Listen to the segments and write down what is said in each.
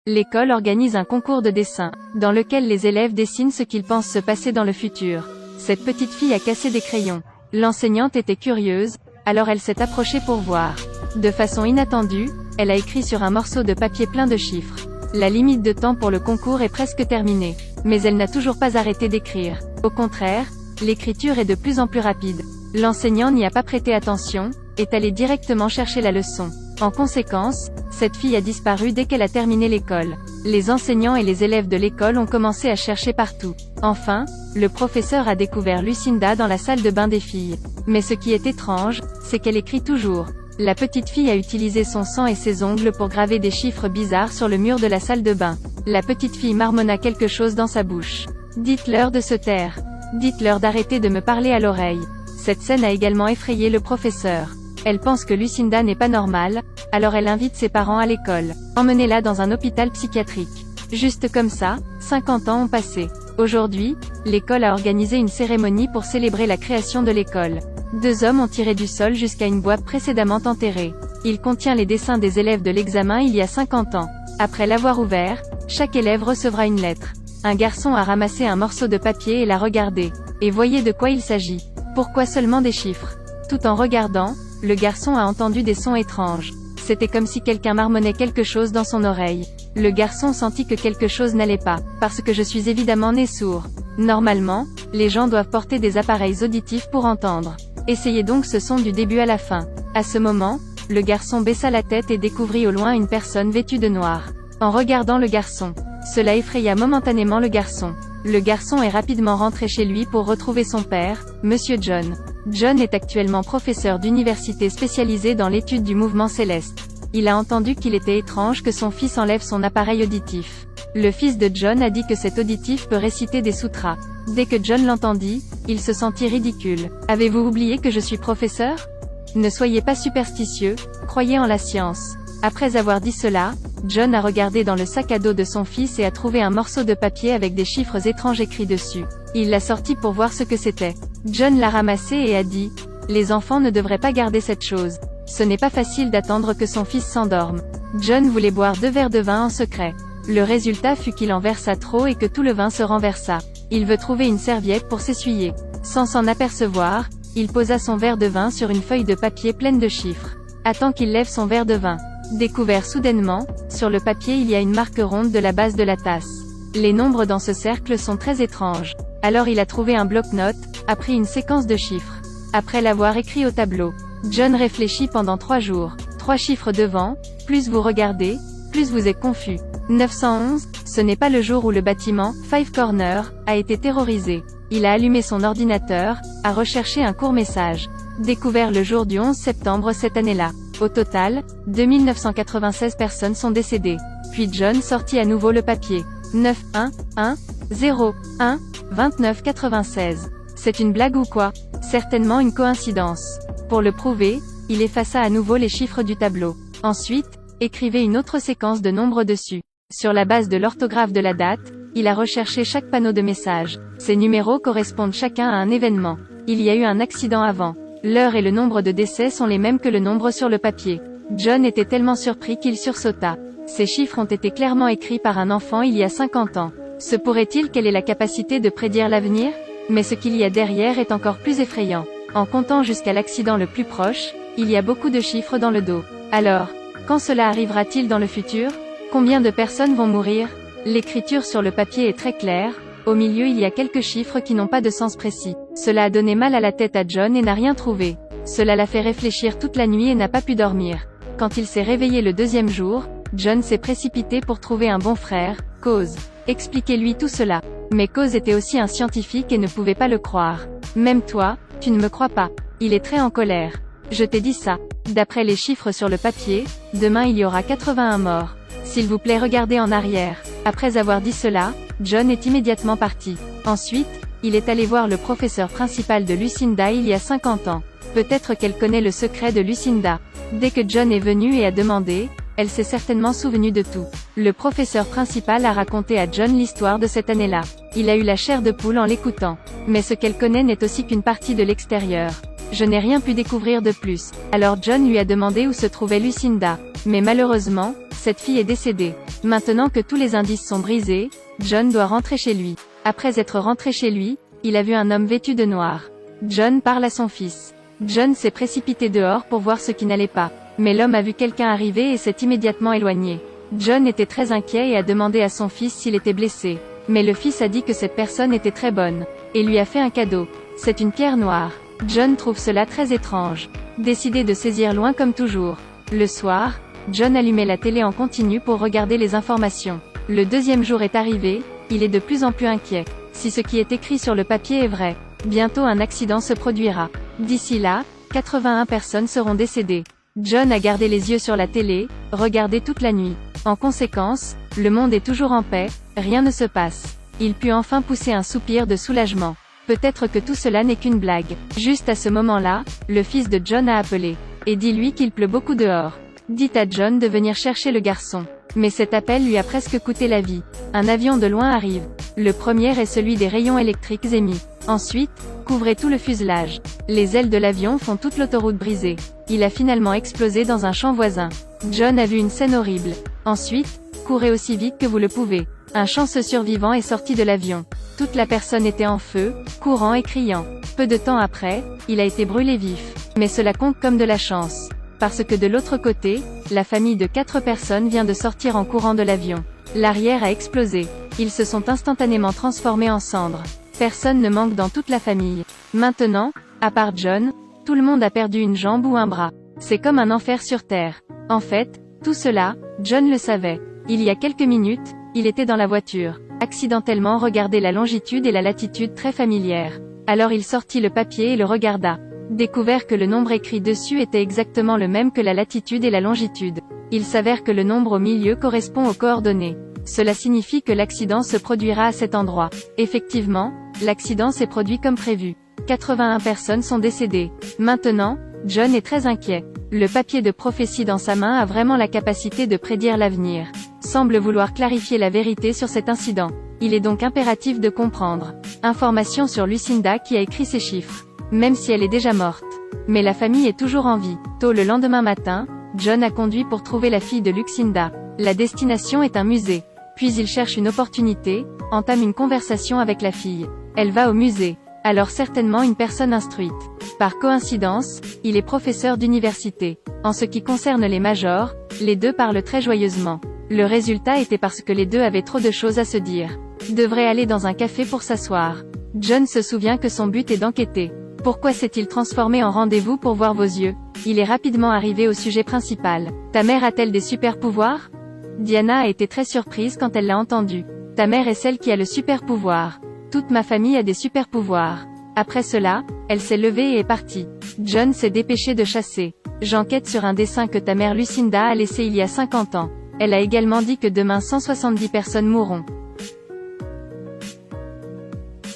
l'école organise un concours de dessin, dans lequel les élèves dessinent ce qu'ils pensent se passer dans le futur. Cette petite fille a cassé des crayons. L'enseignante était curieuse, alors elle s'est approchée pour voir. De façon inattendue, elle a écrit sur un morceau de papier plein de chiffres. La limite de temps pour le concours est presque terminée. Mais elle n'a toujours pas arrêté d'écrire. Au contraire, l'écriture est de plus en plus rapide. L'enseignant n'y a pas prêté attention, est allé directement chercher la leçon. En conséquence, cette fille a disparu dès qu'elle a terminé l'école. Les enseignants et les élèves de l'école ont commencé à chercher partout. Enfin, le professeur a découvert Lucinda dans la salle de bain des filles. Mais ce qui est étrange, c'est qu'elle écrit toujours. La petite fille a utilisé son sang et ses ongles pour graver des chiffres bizarres sur le mur de la salle de bain. La petite fille marmonna quelque chose dans sa bouche. Dites-leur de se taire. Dites-leur d'arrêter de me parler à l'oreille. Cette scène a également effrayé le professeur. Elle pense que Lucinda n'est pas normale, alors elle invite ses parents à l'école. Emmenez-la dans un hôpital psychiatrique. Juste comme ça, 50 ans ont passé. Aujourd'hui, l'école a organisé une cérémonie pour célébrer la création de l'école. 2 hommes ont tiré du sol jusqu'à une boîte précédemment enterrée. Il contient les dessins des élèves de l'examen il y a 50 ans. Après l'avoir ouvert, chaque élève recevra une lettre. Un garçon a ramassé un morceau de papier et l'a regardé. Et voyez de quoi il s'agit. Pourquoi seulement des chiffres? Tout en regardant, le garçon a entendu des sons étranges. C'était comme si quelqu'un marmonnait quelque chose dans son oreille. Le garçon sentit que quelque chose n'allait pas, parce que je suis évidemment né sourd. Normalement, les gens doivent porter des appareils auditifs pour entendre. Essayez donc ce son du début à la fin. À ce moment, le garçon baissa la tête et découvrit au loin une personne vêtue de noir. En regardant le garçon, cela effraya momentanément le garçon. Le garçon est rapidement rentré chez lui pour retrouver son père, Monsieur John. John est actuellement professeur d'université spécialisé dans l'étude du mouvement céleste. Il a entendu qu'il était étrange que son fils enlève son appareil auditif. Le fils de John a dit que cet auditif peut réciter des sutras. Dès que John l'entendit, il se sentit ridicule. « Avez-vous oublié que je suis professeur? Ne soyez pas superstitieux, croyez en la science. » Après avoir dit cela, John a regardé dans le sac à dos de son fils et a trouvé un morceau de papier avec des chiffres étranges écrits dessus. Il l'a sorti pour voir ce que c'était. John l'a ramassé et a dit « Les enfants ne devraient pas garder cette chose. Ce n'est pas facile d'attendre que son fils s'endorme. » John voulait boire 2 verres de vin en secret. Le résultat fut qu'il en versa trop et que tout le vin se renversa. Il veut trouver une serviette pour s'essuyer. Sans s'en apercevoir, il posa son verre de vin sur une feuille de papier pleine de chiffres. Attend qu'il lève son verre de vin. Découvert soudainement, sur le papier il y a une marque ronde de la base de la tasse. Les nombres dans ce cercle sont très étranges. Alors il a trouvé un bloc-notes, a pris une séquence de chiffres. Après l'avoir écrit au tableau, John réfléchit pendant 3 jours. 3 chiffres devant, plus vous regardez, plus vous êtes confus. 911, ce n'est pas le jour où le bâtiment, Five Corners, a été terrorisé. Il a allumé son ordinateur, a recherché un court message. Découvert le jour du 11 septembre cette année-là. Au total, 2996 personnes sont décédées. Puis John sortit à nouveau le papier. 911012996. C'est une blague ou quoi? Certainement une coïncidence. Pour le prouver, il effaça à nouveau les chiffres du tableau. Ensuite, écrivez une autre séquence de nombres dessus. Sur la base de l'orthographe de la date, il a recherché chaque panneau de message. Ces numéros correspondent chacun à un événement. Il y a eu un accident avant. L'heure et le nombre de décès sont les mêmes que le nombre sur le papier. John était tellement surpris qu'il sursauta. Ces chiffres ont été clairement écrits par un enfant il y a 50 ans. Se pourrait-il qu'elle ait la capacité de prédire l'avenir? Mais ce qu'il y a derrière est encore plus effrayant. En comptant jusqu'à l'accident le plus proche, il y a beaucoup de chiffres dans le dos. Alors, quand cela arrivera-t-il dans le futur? Combien de personnes vont mourir? L'écriture sur le papier est très claire. Au milieu il y a quelques chiffres qui n'ont pas de sens précis. Cela a donné mal à la tête à John et n'a rien trouvé. Cela l'a fait réfléchir toute la nuit et n'a pas pu dormir. Quand il s'est réveillé le 2e jour, John s'est précipité pour trouver un bon frère, Cause. Expliquez-lui tout cela. Mais Cause était aussi un scientifique et ne pouvait pas le croire. Même toi, tu ne me crois pas. Il est très en colère. Je t'ai dit ça. D'après les chiffres sur le papier, demain il y aura 81 morts. S'il vous plaît regardez en arrière. Après avoir dit cela, John est immédiatement parti. Ensuite, il est allé voir le professeur principal de Lucinda il y a 50 ans. Peut-être qu'elle connaît le secret de Lucinda. Dès que John est venu et a demandé, elle s'est certainement souvenue de tout. Le professeur principal a raconté à John l'histoire de cette année-là. Il a eu la chair de poule en l'écoutant. Mais ce qu'elle connaît n'est aussi qu'une partie de l'extérieur. Je n'ai rien pu découvrir de plus. Alors John lui a demandé où se trouvait Lucinda. Mais malheureusement, cette fille est décédée. Maintenant que tous les indices sont brisés, John doit rentrer chez lui. Après être rentré chez lui, il a vu un homme vêtu de noir. John parle à son fils. John s'est précipité dehors pour voir ce qui n'allait pas. Mais l'homme a vu quelqu'un arriver et s'est immédiatement éloigné. John était très inquiet et a demandé à son fils s'il était blessé. Mais le fils a dit que cette personne était très bonne, et lui a fait un cadeau. C'est une pierre noire. John trouve cela très étrange. Décidé de saisir loin comme toujours. Le soir, John allumait la télé en continu pour regarder les informations. Le deuxième jour est arrivé, il est de plus en plus inquiet. Si ce qui est écrit sur le papier est vrai, bientôt un accident se produira. D'ici là, 81 personnes seront décédées. John a gardé les yeux sur la télé, regardé toute la nuit. En conséquence, le monde est toujours en paix, rien ne se passe. Il put enfin pousser un soupir de soulagement. Peut-être que tout cela n'est qu'une blague. Juste à ce moment-là, le fils de John a appelé. Et dis-lui qu'il pleut beaucoup dehors. Dit à John de venir chercher le garçon. Mais cet appel lui a presque coûté la vie. Un avion de loin arrive. Le premier est celui des rayons électriques émis. Ensuite, couvrez tout le fuselage. Les ailes de l'avion font toute l'autoroute brisée. Il a finalement explosé dans un champ voisin. John a vu une scène horrible. Ensuite, courez aussi vite que vous le pouvez. Un chanceux survivant est sorti de l'avion. Toute la personne était en feu, courant et criant. Peu de temps après, il a été brûlé vif. Mais cela compte comme de la chance. Parce que de l'autre côté, la famille de 4 personnes vient de sortir en courant de l'avion. L'arrière a explosé. Ils se sont instantanément transformés en cendres. Personne ne manque dans toute la famille. Maintenant, à part John, tout le monde a perdu une jambe ou un bras. C'est comme un enfer sur Terre. En fait, tout cela, John le savait. Il y a quelques minutes, il était dans la voiture. Accidentellement regardait la longitude et la latitude très familières. Alors il sortit le papier et le regarda. Découvert que le nombre écrit dessus était exactement le même que la latitude et la longitude. Il s'avère que le nombre au milieu correspond aux coordonnées. Cela signifie que l'accident se produira à cet endroit. Effectivement, l'accident s'est produit comme prévu. 81 personnes sont décédées. Maintenant, John est très inquiet. Le papier de prophétie dans sa main a vraiment la capacité de prédire l'avenir. Semble vouloir clarifier la vérité sur cet incident. Il est donc impératif de comprendre. Information sur Lucinda qui a écrit ces chiffres. Même si elle est déjà morte. Mais la famille est toujours en vie. Tôt le lendemain matin, John a conduit pour trouver la fille de Lucinda. La destination est un musée. Puis il cherche une opportunité, entame une conversation avec la fille. Elle va au musée. Alors certainement une personne instruite. Par coïncidence, il est professeur d'université. En ce qui concerne les majors, les deux parlent très joyeusement. Le résultat était parce que les deux avaient trop de choses à se dire. Devrait aller dans un café pour s'asseoir. John se souvient que son but est d'enquêter. Pourquoi s'est-il transformé en rendez-vous pour voir vos yeux? Il est rapidement arrivé au sujet principal. Ta mère a-t-elle des super pouvoirs? Diana a été très surprise quand elle l'a entendu. Ta mère est celle qui a le super pouvoir. Toute ma famille a des super pouvoirs. Après cela, elle s'est levée et est partie. John s'est dépêché de chasser. J'enquête sur un dessin que ta mère Lucinda a laissé il y a 50 ans. Elle a également dit que demain 170 personnes mourront.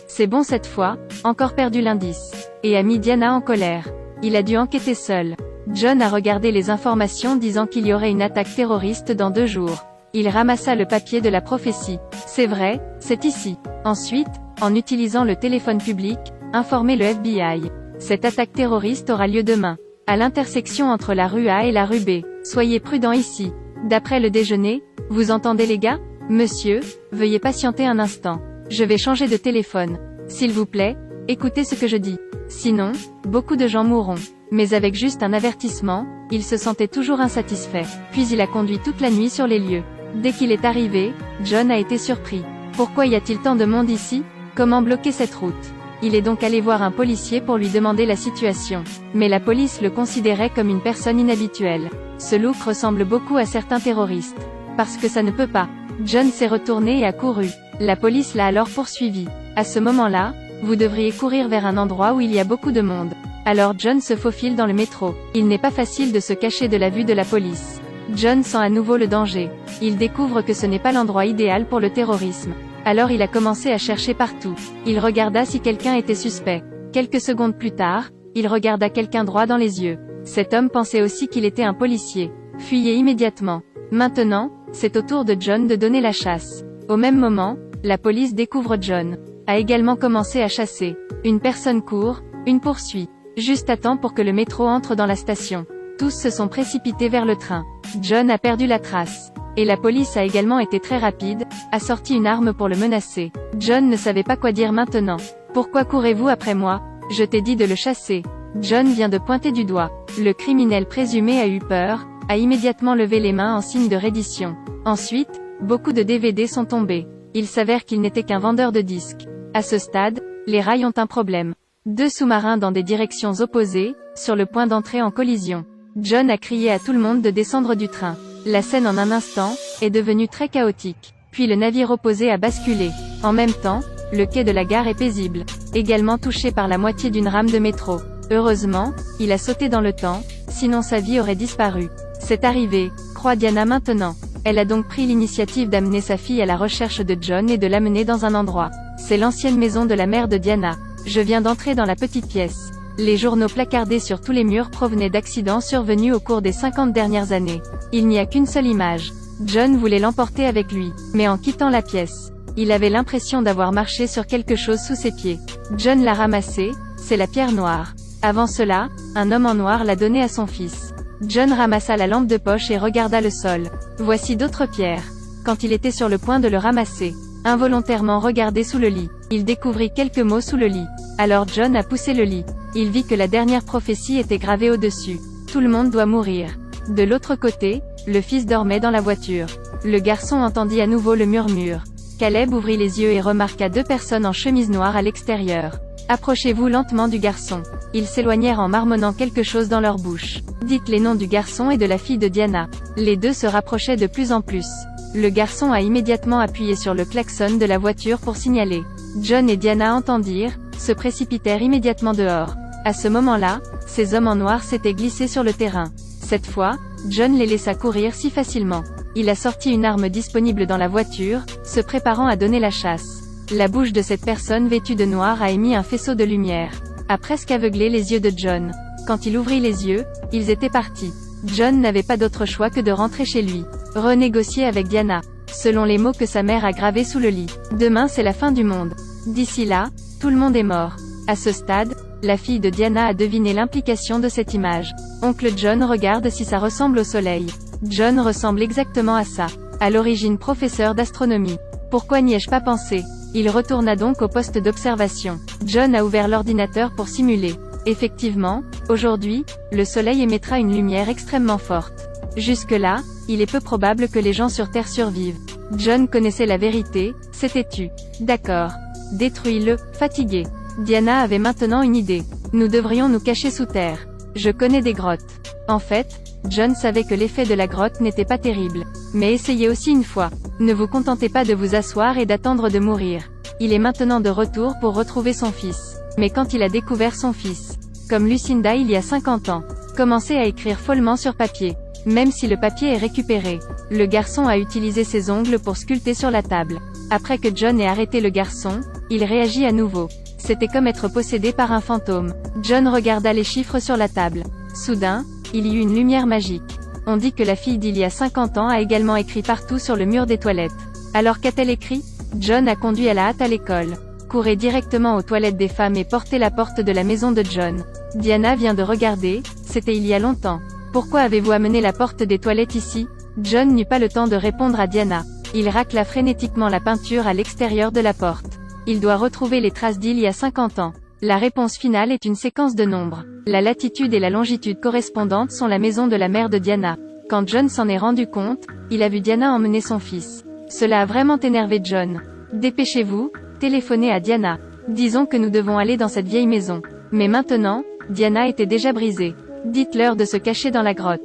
C'est bon cette fois, encore perdu l'indice. Et a mis Diana en colère. Il a dû enquêter seul. John a regardé les informations disant qu'il y aurait une attaque terroriste dans 2 jours. Il ramassa le papier de la prophétie. C'est vrai, c'est ici. Ensuite, en utilisant le téléphone public, informer le FBI. Cette attaque terroriste aura lieu demain, à l'intersection entre la rue A et la rue B. Soyez prudents ici. D'après le déjeuner, vous entendez les gars? Monsieur, veuillez patienter un instant. Je vais changer de téléphone. S'il vous plaît, écoutez ce que je dis. Sinon, beaucoup de gens mourront. Mais avec juste un avertissement, il se sentait toujours insatisfait. Puis il a conduit toute la nuit sur les lieux. Dès qu'il est arrivé, John a été surpris. Pourquoi y a-t-il tant de monde ici? Comment bloquer cette route? Il est donc allé voir un policier pour lui demander la situation. Mais la police le considérait comme une personne inhabituelle. Ce look ressemble beaucoup à certains terroristes. Parce que ça ne peut pas. John s'est retourné et a couru. La police l'a alors poursuivi. À ce moment-là, vous devriez courir vers un endroit où il y a beaucoup de monde. Alors John se faufile dans le métro. Il n'est pas facile de se cacher de la vue de la police. John sent à nouveau le danger. Il découvre que ce n'est pas l'endroit idéal pour le terrorisme. Alors il a commencé à chercher partout. Il regarda si quelqu'un était suspect. Quelques secondes plus tard, il regarda quelqu'un droit dans les yeux. Cet homme pensait aussi qu'il était un policier. Fuyez immédiatement. Maintenant, c'est au tour de John de donner la chasse. Au même moment, la police découvre John. A également commencé à chasser. Une personne court, une poursuit. Juste à temps pour que le métro entre dans la station. Tous se sont précipités vers le train. John a perdu la trace. Et la police a également été très rapide, a sorti une arme pour le menacer. John ne savait pas quoi dire maintenant. Pourquoi courez-vous après moi? Je t'ai dit de le chasser. John vient de pointer du doigt. Le criminel présumé a eu peur, a immédiatement levé les mains en signe de reddition. Ensuite, beaucoup de DVD sont tombés. Il s'avère qu'il n'était qu'un vendeur de disques. À ce stade, les rails ont un problème. 2 sous-marins dans des directions opposées, sur le point d'entrer en collision. John a crié à tout le monde de descendre du train. La scène en un instant, est devenue très chaotique. Puis le navire opposé a basculé. En même temps, le quai de la gare est paisible. Également touché par la moitié d'une rame de métro. Heureusement, il a sauté dans le temps, sinon sa vie aurait disparu. C'est arrivé, croit Diana maintenant. Elle a donc pris l'initiative d'amener sa fille à la recherche de John et de l'amener dans un endroit. C'est l'ancienne maison de la mère de Diana. Je viens d'entrer dans la petite pièce. Les journaux placardés sur tous les murs provenaient d'accidents survenus au cours des 50 dernières années. Il n'y a qu'une seule image. John voulait l'emporter avec lui. Mais en quittant la pièce, il avait l'impression d'avoir marché sur quelque chose sous ses pieds. John l'a ramassé, c'est la pierre noire. Avant cela, un homme en noir l'a donnée à son fils. John ramassa la lampe de poche et regarda le sol. Voici d'autres pierres. Quand il était sur le point de le ramasser, involontairement regardé sous le lit, il découvrit quelques mots sous le lit. Alors John a poussé le lit. Il vit que la dernière prophétie était gravée au-dessus. Tout le monde doit mourir. De l'autre côté, le fils dormait dans la voiture. Le garçon entendit à nouveau le murmure. Caleb ouvrit les yeux et remarqua 2 personnes en chemise noire à l'extérieur. Approchez-vous lentement du garçon. Ils s'éloignèrent en marmonnant quelque chose dans leur bouche. Dites les noms du garçon et de la fille de Diana. Les 2 se rapprochaient de plus en plus. Le garçon a immédiatement appuyé sur le klaxon de la voiture pour signaler. John et Diana entendirent, se précipitèrent immédiatement dehors. À ce moment-là, ces hommes en noir s'étaient glissés sur le terrain. Cette fois, John les laissa courir si facilement. Il a sorti une arme disponible dans la voiture, se préparant à donner la chasse. La bouche de cette personne vêtue de noir a émis un faisceau de lumière. A presque aveuglé les yeux de John. Quand il ouvrit les yeux, ils étaient partis. John n'avait pas d'autre choix que de rentrer chez lui. Renégocier avec Diana. Selon les mots que sa mère a gravés sous le lit. Demain c'est la fin du monde. D'ici là, tout le monde est mort. À ce stade, la fille de Diana a deviné l'implication de cette image. Oncle John regarde si ça ressemble au soleil. John ressemble exactement à ça. À l'origine professeur d'astronomie. Pourquoi n'y ai-je pas pensé? Il retourna donc au poste d'observation. John a ouvert l'ordinateur pour simuler. Effectivement, aujourd'hui, le soleil émettra une lumière extrêmement forte. Jusque-là, il est peu probable que les gens sur Terre survivent. John connaissait la vérité, c'était tu. D'accord. Détruis-le, fatigué. Diana avait maintenant une idée. Nous devrions nous cacher sous terre. Je connais des grottes. En fait, John savait que l'effet de la grotte n'était pas terrible. Mais essayez aussi une fois. Ne vous contentez pas de vous asseoir et d'attendre de mourir. Il est maintenant de retour pour retrouver son fils. Mais quand il a découvert son fils, comme Lucinda il y a 50 ans, commençait à écrire follement sur papier. Même si le papier est récupéré, le garçon a utilisé ses ongles pour sculpter sur la table. Après que John ait arrêté le garçon, il réagit à nouveau. C'était comme être possédé par un fantôme. John regarda les chiffres sur la table. Soudain, il y eut une lumière magique. On dit que la fille d'il y a 50 ans a également écrit partout sur le mur des toilettes. Alors qu'a-t-elle écrit? John a conduit à la hâte à l'école. Courez directement aux toilettes des femmes et portez la porte de la maison de John. Diana vient de regarder, c'était il y a longtemps. Pourquoi avez-vous amené la porte des toilettes ici? John n'eut pas le temps de répondre à Diana. Il racla frénétiquement la peinture à l'extérieur de la porte. Il doit retrouver les traces d'il y a 50 ans. La réponse finale est une séquence de nombres. La latitude et la longitude correspondantes sont la maison de la mère de Diana. Quand John s'en est rendu compte, il a vu Diana emmener son fils. Cela a vraiment énervé John. Dépêchez-vous, téléphonez à Diana. Disons que nous devons aller dans cette vieille maison. Mais maintenant, Diana était déjà brisée. Dites-leur de se cacher dans la grotte.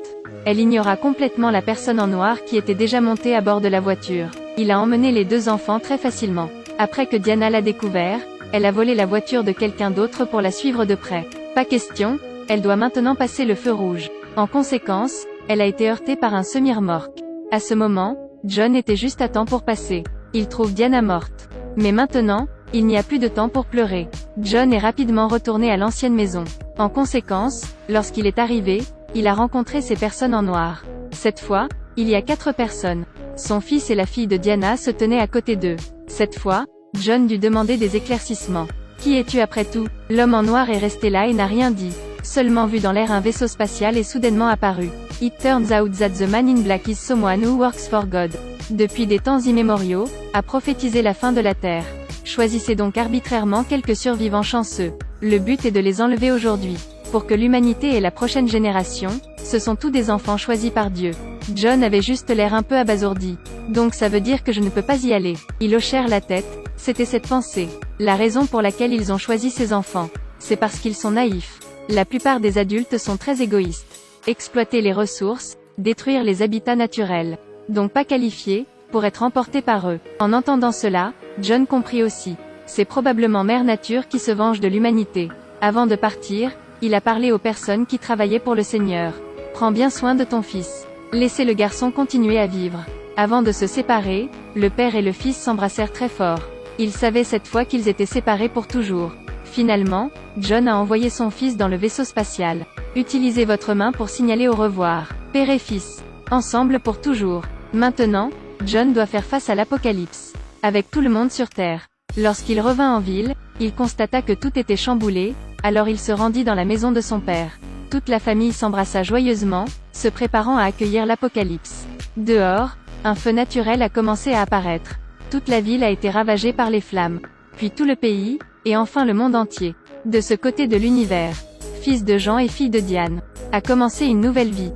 Elle ignora complètement la personne en noir qui était déjà montée à bord de la voiture. Il a emmené les 2 enfants très facilement. Après que Diana l'a découvert, elle a volé la voiture de quelqu'un d'autre pour la suivre de près. Pas question, elle doit maintenant passer le feu rouge. En conséquence, elle a été heurtée par un semi-remorque. À ce moment, John était juste à temps pour passer. Il trouve Diana morte. Mais maintenant, il n'y a plus de temps pour pleurer. John est rapidement retourné à l'ancienne maison. En conséquence, lorsqu'il est arrivé, il a rencontré ces personnes en noir. Cette fois, il y a 4 personnes. Son fils et la fille de Diana se tenaient à côté d'eux. Cette fois, John dut demander des éclaircissements. Qui es-tu après tout? L'homme en noir est resté là et n'a rien dit. Seulement vu dans l'air, un vaisseau spatial est soudainement apparu. It turns out that the man in black is someone who works for God. Depuis des temps immémoriaux, a prophétisé la fin de la Terre. Choisissez donc arbitrairement quelques survivants chanceux. Le but est de les enlever aujourd'hui. Pour que l'humanité ait la prochaine génération, ce sont tous des enfants choisis par Dieu. John avait juste l'air un peu abasourdi. Donc ça veut dire que je ne peux pas y aller. Ils hochèrent la tête, c'était cette pensée. La raison pour laquelle ils ont choisi ces enfants. C'est parce qu'ils sont naïfs. La plupart des adultes sont très égoïstes. Exploiter les ressources, détruire les habitats naturels. Donc pas qualifiés, pour être emportés par eux. En entendant cela, John comprit aussi. C'est probablement Mère Nature qui se venge de l'humanité. Avant de partir, il a parlé aux personnes qui travaillaient pour le Seigneur. Prends bien soin de ton fils. Laissez le garçon continuer à vivre. Avant de se séparer, le père et le fils s'embrassèrent très fort. Ils savaient cette fois qu'ils étaient séparés pour toujours. Finalement, John a envoyé son fils dans le vaisseau spatial. Utilisez votre main pour signaler au revoir. Père et fils. Ensemble pour toujours. Maintenant, John doit faire face à l'apocalypse. Avec tout le monde sur Terre. Lorsqu'il revint en ville, il constata que tout était chamboulé, alors il se rendit dans la maison de son père. Toute la famille s'embrassa joyeusement, se préparant à accueillir l'apocalypse. Dehors, un feu naturel a commencé à apparaître. Toute la ville a été ravagée par les flammes. Puis tout le pays, et enfin le monde entier. De ce côté de l'univers, fils de Jean et fille de Diane, a commencé une nouvelle vie.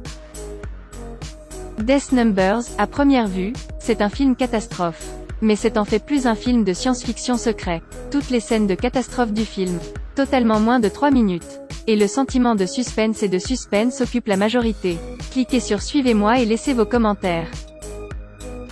Death Numbers, à première vue, c'est un film catastrophe. Mais c'est en fait plus un film de science-fiction secret. Toutes les scènes de catastrophe du film, totalement moins de 3 minutes. Et le sentiment de suspense occupe la majorité. Cliquez sur Suivez-moi et laissez vos commentaires.